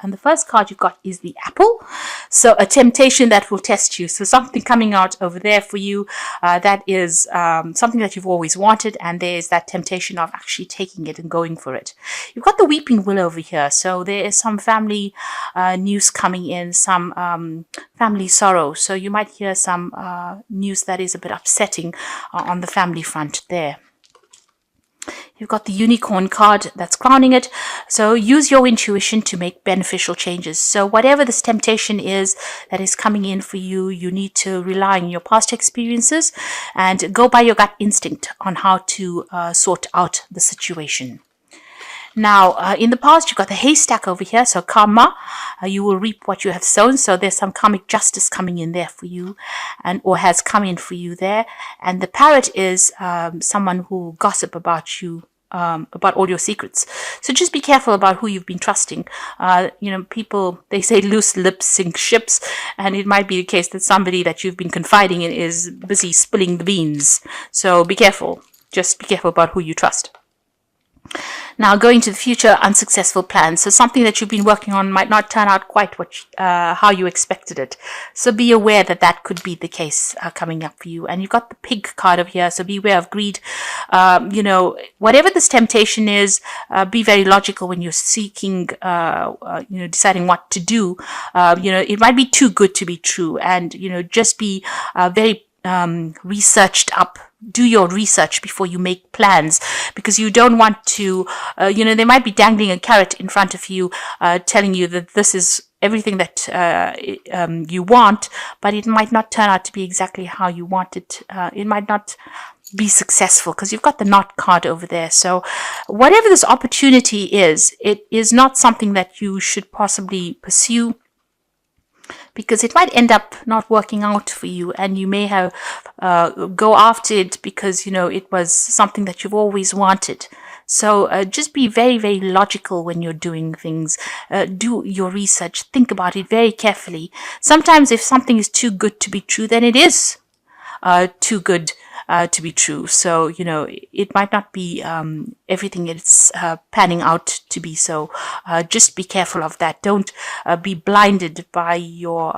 And the first card you've got is the Apple. So a temptation that will test you. So something coming out over there for you that is something that you've always wanted. And there's that temptation of actually taking it and going for it. You've got the Weeping Willow over here. So there is some family news coming in, some family sorrow. So you might hear some news that is a bit upsetting on the family front there. You've got the Unicorn card that's crowning it. So use your intuition to make beneficial changes. So whatever this temptation is that is coming in for you, you need to rely on your past experiences and go by your gut instinct on how to sort out the situation. Now, in the past, you've got the haystack over here. So karma, you will reap what you have sown. So there's some karmic justice coming in there for you, and or has come in for you there. And the parrot is someone who gossip about you, about all your secrets. So just be careful about who you've been trusting. People, they say loose lips sink ships, and it might be the case that somebody that you've been confiding in is busy spilling the beans. So be careful. Just be careful about who you trust. Now, going to the future, unsuccessful plans. So something that you've been working on might not turn out quite how you expected it. So be aware that that could be the case coming up for you. And you've got the Pig card over here. So beware of greed. Whatever this temptation is, be very logical when you're seeking, deciding what to do. It might be too good to be true. And, just be very researched up. Do your research before you make plans, because you don't want to, they might be dangling a carrot in front of you, telling you that this is everything that you want, but it might not turn out to be exactly how you want it. It might not be successful because you've got the Knot card over there. So whatever this opportunity is, it is not something that you should possibly pursue, because it might end up not working out for you, and you may have go after it because it was something that you've always wanted. So just be very, very logical when you're doing things. Do your research. Think about it very carefully. Sometimes if something is too good to be true, then it is too good to be true. So, it might not be everything it's panning out to be. So just be careful of that. Don't be blinded by your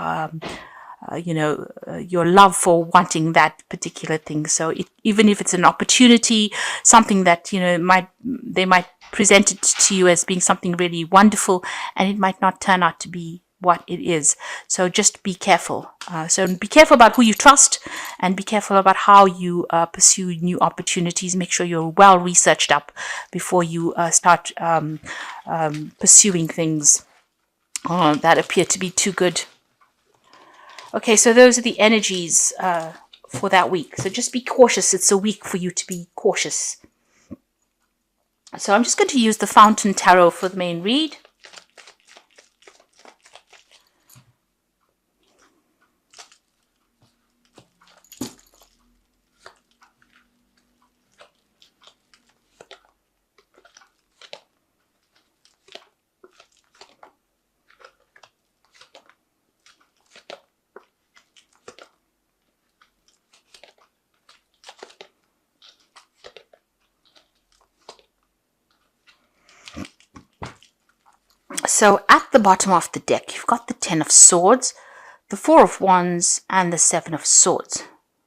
love for wanting that particular thing. So even if it's an opportunity, something that, they might present it to you as being something really wonderful, and it might not turn out to be what it is. So just be careful. So be careful about who you trust, and be careful about how you pursue new opportunities. Make sure you're well researched up before you start pursuing things that appear to be too good. Okay, so those are the energies for that week. So just be cautious. It's a week for you to be cautious. So I'm just going to use the Fountain Tarot for the main read. So at the bottom of the deck, you've got the 10 of Swords, the 4 of Wands, and the 7 of Swords,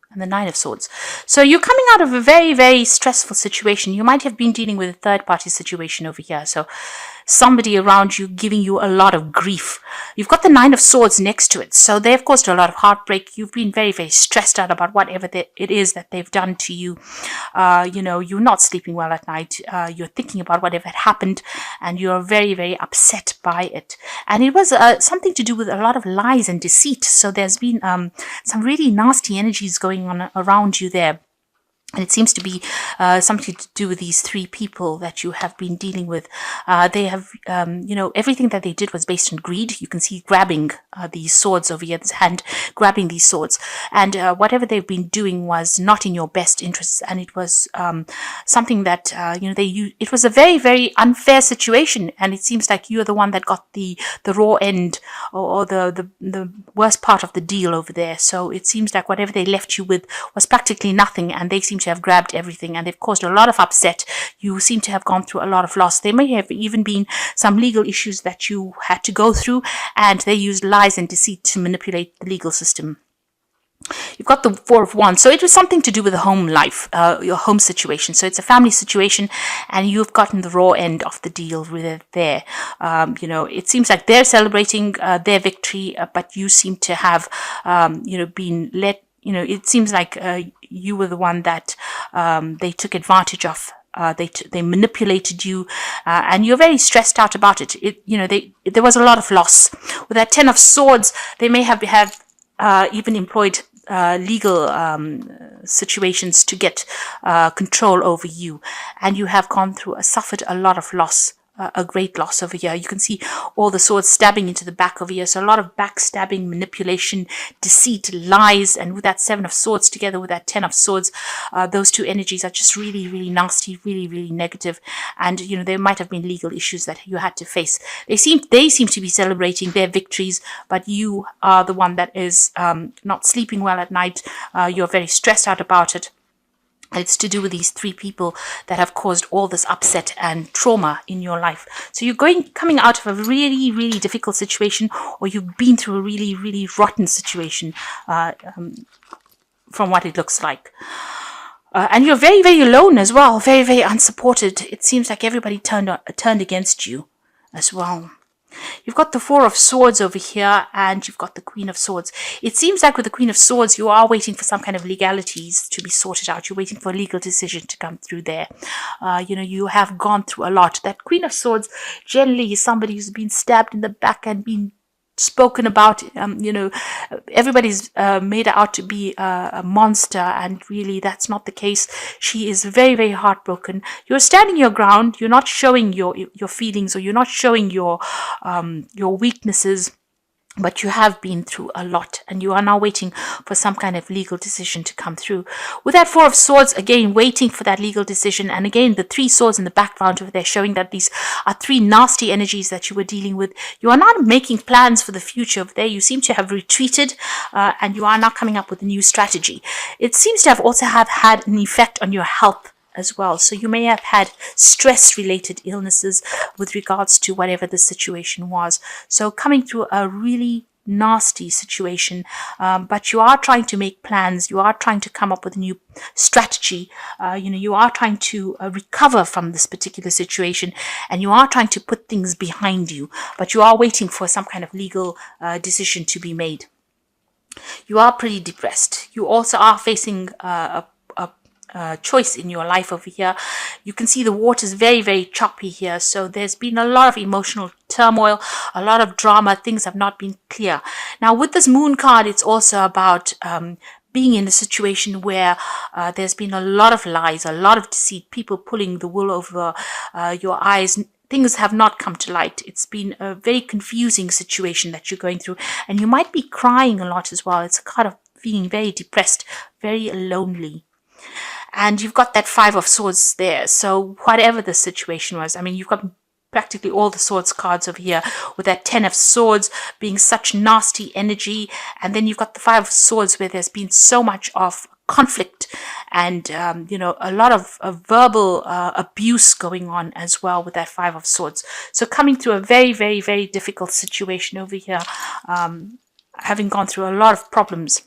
and the 9 of Swords. So you're coming out of a very, very stressful situation. You might have been dealing with a third-party situation over here. So somebody around you giving you a lot of grief. You've got the 9 of Swords next to it. So they've caused a lot of heartbreak. You've been very, very stressed out about whatever it is that they've done to you. You're not sleeping well at night. You're thinking about whatever had happened, and you're very, very upset by it. And it was something to do with a lot of lies and deceit. So there's been some really nasty energies going on around you there. And it seems to be something to do with these 3 people that you have been dealing with. They have, everything that they did was based on greed. You can see grabbing these swords over here, this hand grabbing these swords. And whatever they've been doing was not in your best interests. And it was something that, it was a very, very unfair situation. And it seems like you're the one that got the raw end, or the worst part of the deal over there. So it seems like whatever they left you with was practically nothing. And they seem to have grabbed everything, and they've caused a lot of upset. You seem to have gone through a lot of loss. There may have even been some legal issues that you had to go through, and they used lies and deceit to manipulate the legal system. You've got the Four of Wands. So it was something to do with the home life, your home situation. So it's a family situation, and you've gotten the raw end of the deal with there. It seems like they're celebrating their victory, but you seem to have, been let, it seems like you were the one that they took advantage of. They manipulated you, and you're very stressed out about it. There was a lot of loss. With that Ten of Swords, they may have even employed legal situations to get control over you, and you have suffered a lot of loss, a great loss over here. You can see all the swords stabbing into the back over here, so a lot of backstabbing, manipulation, deceit, lies, and with that Seven of Swords together with that Ten of Swords, those two energies are just really, really nasty, really, really negative. And there might have been legal issues that you had to face. They seem to be celebrating their victories, but you are the one that is not sleeping well at night. You're very stressed out about it. It's to do with these three people that have caused all this upset and trauma in your life. So you're coming out of a really, really difficult situation, or you've been through a really, really rotten situation from what it looks like. And you're very, very alone as well, very, very unsupported. It seems like everybody turned against you as well. You've got the Four of Swords over here, and you've got the Queen of Swords. It seems like with the Queen of Swords, you are waiting for some kind of legalities to be sorted out. You're waiting for a legal decision to come through there. You have gone through a lot. That Queen of Swords generally is somebody who's been stabbed in the back and been spoken about. Everybody's made her out to be a monster, and really that's not the case. She is very, very heartbroken. You're standing your ground. You're not showing your feelings, or you're not showing your weaknesses. But you have been through a lot, and you are now waiting for some kind of legal decision to come through. With that Four of Swords, again, waiting for that legal decision. And again, the three swords in the background over there showing that these are three nasty energies that you were dealing with. You are not making plans for the future over there. You seem to have retreated, and you are now coming up with a new strategy. It seems to have also had an effect on your health as well. So you may have had stress-related illnesses with regards to whatever the situation was. So coming through a really nasty situation, but you are trying to make plans. You are trying to come up with a new strategy. You are trying to recover from this particular situation, and you are trying to put things behind you, but you are waiting for some kind of legal decision to be made. You are pretty depressed. You also are facing a choice in your life over here. You can see the water is very, very choppy here. So there's been a lot of emotional turmoil, a lot of drama. Things have not been clear. Now with this Moon card, it's also about being in a situation where there's been a lot of lies, a lot of deceit, people pulling the wool over your eyes. Things have not come to light. It's been a very confusing situation that you're going through, and you might be crying a lot as well. It's a card of feeling very depressed, very lonely. And you've got that Five of Swords there. So whatever the situation was, I mean, you've got practically all the swords cards over here, with that Ten of Swords being such nasty energy. And then you've got the Five of Swords where there's been so much of conflict and, a lot of verbal abuse going on as well with that Five of Swords. So coming through a very, very, very difficult situation over here, having gone through a lot of problems.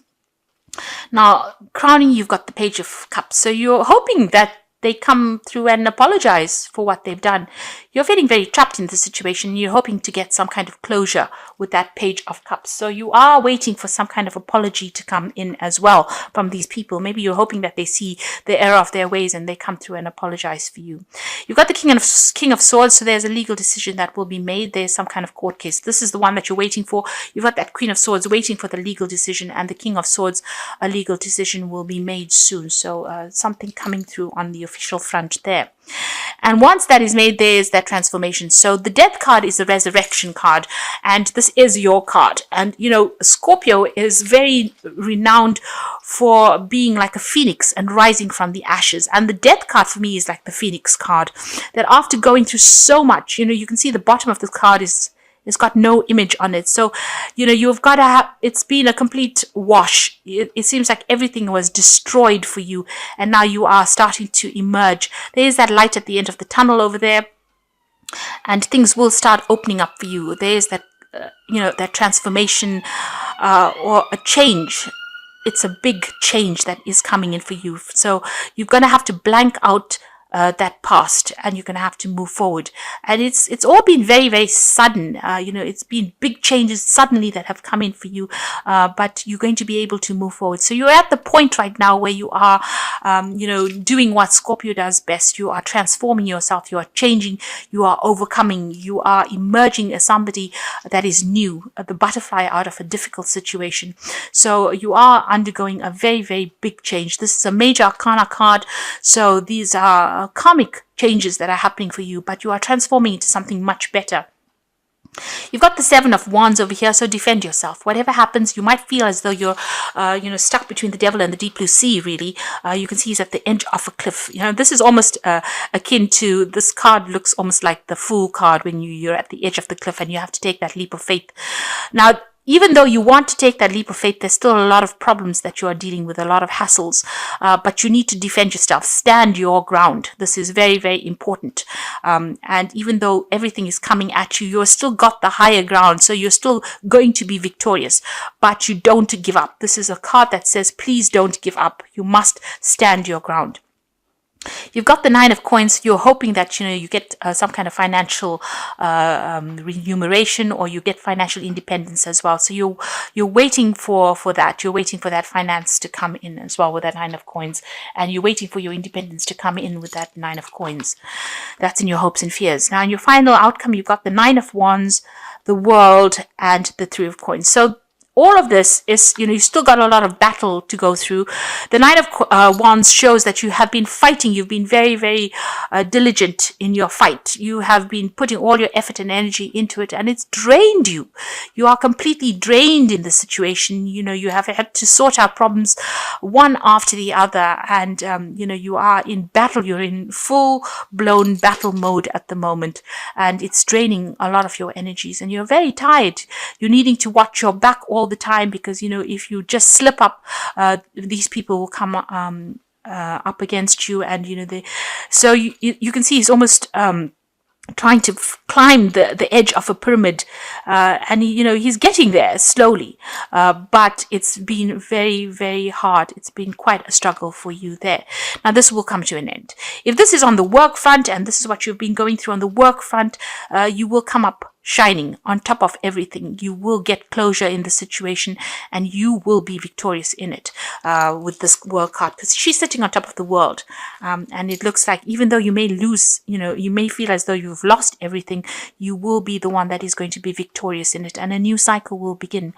Now, crowning, you've got the Page of Cups. So you're hoping that they come through and apologize for what they've done. You're feeling very trapped in the situation. You're hoping to get some kind of closure with that Page of Cups. So you are waiting for some kind of apology to come in as well from these people. Maybe you're hoping that they see the error of their ways and they come through and apologize for you. You've got the King of Swords. So there's a legal decision that will be made. There's some kind of court case. This is the one that you're waiting for. You've got that Queen of Swords waiting for the legal decision, and the King of Swords, a legal decision will be made soon. So something coming through on the official front there. And once that is made, there is that transformation. So the Death card is the resurrection card, and this is your card. And Scorpio is very renowned for being like a phoenix and rising from the ashes. And the Death card for me is like the phoenix card, that after going through so much, you can see the bottom of the card is It's got no image on it. So, you've got to have, it's been a complete wash. It seems like everything was destroyed for you, and now you are starting to emerge. There is that light at the end of the tunnel over there, and things will start opening up for you. There is that, that transformation or a change. It's a big change that is coming in for you. So you're going to have to blank out that past, and you're going to have to move forward. And it's all been very, very sudden. It's been big changes suddenly that have come in for you, but you're going to be able to move forward. So you're at the point right now where you are, doing what Scorpio does best. You are transforming yourself. You are changing. You are overcoming. You are emerging as somebody that is new, the butterfly out of a difficult situation. So you are undergoing a very, very big change. This is a major arcana card. So these are karmic changes that are happening for you, but you are transforming into something much better. You've got the Seven of Wands over here, so defend yourself. Whatever happens, you might feel as though you're, stuck between the devil and the deep blue sea, really. You can see he's at the edge of a cliff. This is almost akin to, this card looks almost like the Fool card when you're at the edge of the cliff and you have to take that leap of faith. Now, even though you want to take that leap of faith, there's still a lot of problems that you are dealing with, a lot of hassles, but you need to defend yourself, stand your ground. This is very, very important. And even though everything is coming at you, you're still got the higher ground, so you're still going to be victorious, but you don't give up. This is a card that says, please don't give up. You must stand your ground. You've got the Nine of Coins. You're hoping that, you get some kind of financial remuneration, or you get financial independence as well. So you're waiting for that. You're waiting for that finance to come in as well with that Nine of Coins. And you're waiting for your independence to come in with that Nine of Coins. That's in your hopes and fears. Now, in your final outcome, you've got the Nine of Wands, the World, and the Three of Coins. So all of this is, you still got a lot of battle to go through. The Nine of Wands shows that you have been fighting. You've been very, very diligent in your fight. You have been putting all your effort and energy into it, and it's drained you. You are completely drained in the situation. You have had to sort out problems one after the other, and, you are in battle. You're in full-blown battle mode at the moment, and it's draining a lot of your energies, and you're very tired. You're needing to watch your back all the time, because if you just slip up, these people will come up against you, and so you can see he's almost trying to climb the edge of a pyramid, and he's getting there slowly, but it's been very, very hard. It's been quite a struggle for you there. Now this will come to an end. If this is on the work front, and this is what you've been going through on the work front, you will come up shining on top of everything. You will get closure in the situation, and you will be victorious in it with this World card, because she's sitting on top of the world, and it looks like even though you may lose, you may feel as though you've lost everything, you will be the one that is going to be victorious in it, and a new cycle will begin,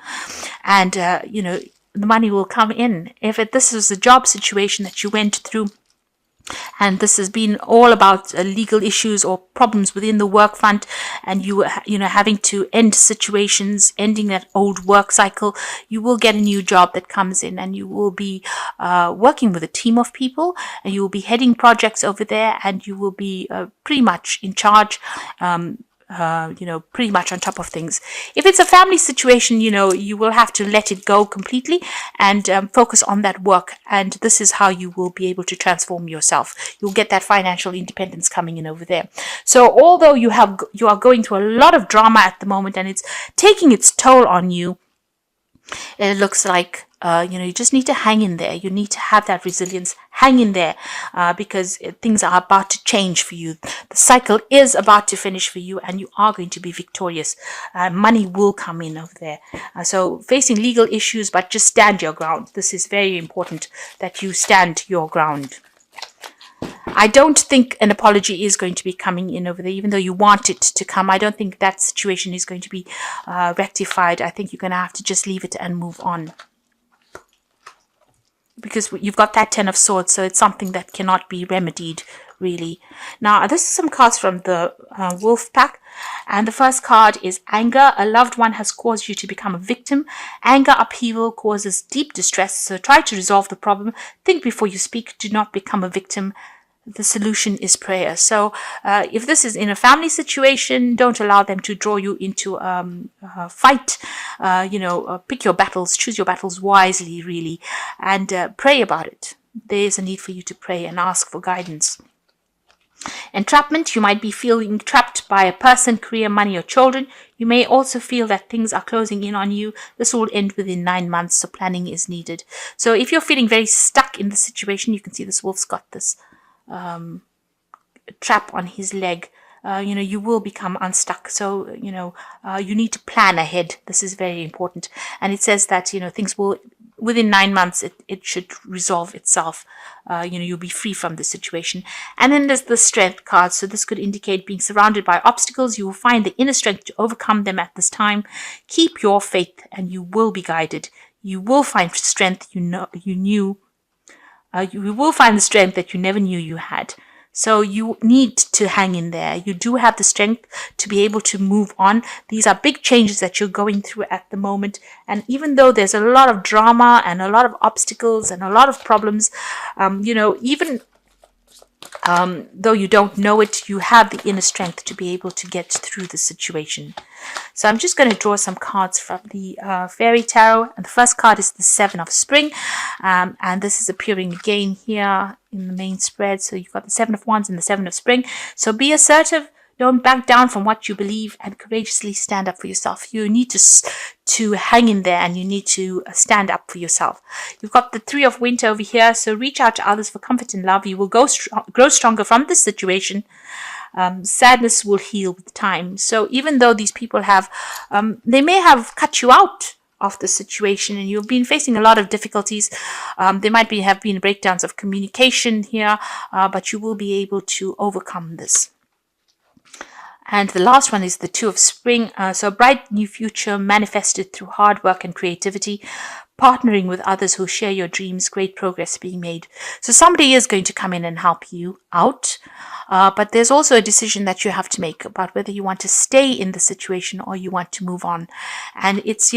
and the money will come in. If this is a job situation that you went through, and this has been all about legal issues or problems within the work front, and you having to end situations, ending that old work cycle, you will get a new job that comes in, and you will be working with a team of people, and you will be heading projects over there, and you will be pretty much in charge, pretty much on top of things. If it's a family situation, you will have to let it go completely and focus on that work. And this is how you will be able to transform yourself. You'll get that financial independence coming in over there. So although you are going through a lot of drama at the moment, and it's taking its toll on you, it looks like you just need to hang in there. You need to have that resilience. Hang in there, because things are about to change for you. The cycle is about to finish for you, and you are going to be victorious. Money will come in over there. So facing legal issues, but just stand your ground. This is very important that you stand your ground. I don't think an apology is going to be coming in over there, even though you want it to come. I don't think that situation is going to be rectified. I think you're going to have to just leave it and move on, because you've got that Ten of Swords, so it's something that cannot be remedied, really. Now, this is some cards from the Wolf Pack, and the first card is Anger. A loved one has caused you to become a victim. Anger upheaval causes deep distress, so try to resolve the problem. Think before you speak. Do not become a victim. the solution is prayer. So if this is in a family situation, don't allow them to draw you into a fight. Pick your battles, choose your battles wisely, really, and pray about it. There is a need for you to pray and ask for guidance. Entrapment, you might be feeling trapped by a person, career, money, or children. You may also feel that things are closing in on you. This will end within 9 months, so planning is needed. So if you're feeling very stuck in the situation, you can see this wolf's got this trap on his leg. You will become unstuck. So, you need to plan ahead. This is very important. And it says that, things will, within 9 months, it should resolve itself. You'll be free from the situation. And then there's the strength card. So this could indicate being surrounded by obstacles. You will find the inner strength to overcome them at this time. Keep your faith and you will be guided. You will find strength you will find the strength that you never knew you had. So you need to hang in there. You do have the strength to be able to move on. These are big changes that you're going through at the moment. And even though there's a lot of drama and a lot of obstacles and a lot of problems, even though you don't know it, you have the inner strength to be able to get through the situation. So I'm just going to draw some cards from the Fairy Tarot. And the first card is the Seven of Spring. And this is appearing again here in the main spread. So you've got the Seven of Wands and the Seven of Spring. So be assertive. Don't back down from what you believe and courageously stand up for yourself. You need to hang in there and you need to stand up for yourself. You've got the Three of Winter over here. So reach out to others for comfort and love. You will grow stronger from this situation. Sadness will heal with time. So even though these people they may have cut you out of the situation and you've been facing a lot of difficulties. There might have been breakdowns of communication here, but you will be able to overcome this. And the last one is the Two of Spring. So a bright new future manifested through hard work and creativity, partnering with others who share your dreams, great progress being made. So somebody is going to come in and help you out. But there's also a decision that you have to make about whether you want to stay in the situation or you want to move on. And it's,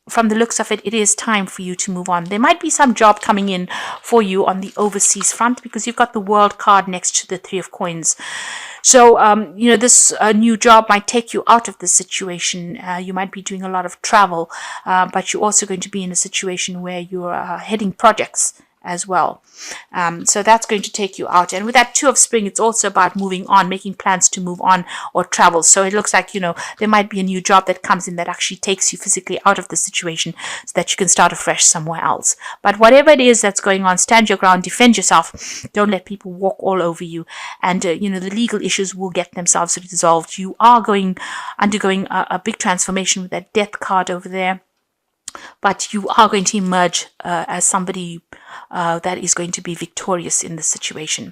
from the looks of it, it is time for you to move on. There might be some job coming in for you on the overseas front because you've got the World card next to the Three of Coins. So, this new job might take you out of the situation. You might be doing a lot of travel, but you're also going to be in a situation where you're heading projects as well. So that's going to take you out. And with that Two of Spring, it's also about moving on, making plans to move on or travel. So it looks like, there might be a new job that comes in that actually takes you physically out of the situation so that you can start afresh somewhere else. But whatever it is that's going on, stand your ground, defend yourself. Don't let people walk all over you. And, the legal issues will get themselves resolved. You are undergoing a big transformation with that Death card over there. But you are going to emerge as somebody that is going to be victorious in this situation.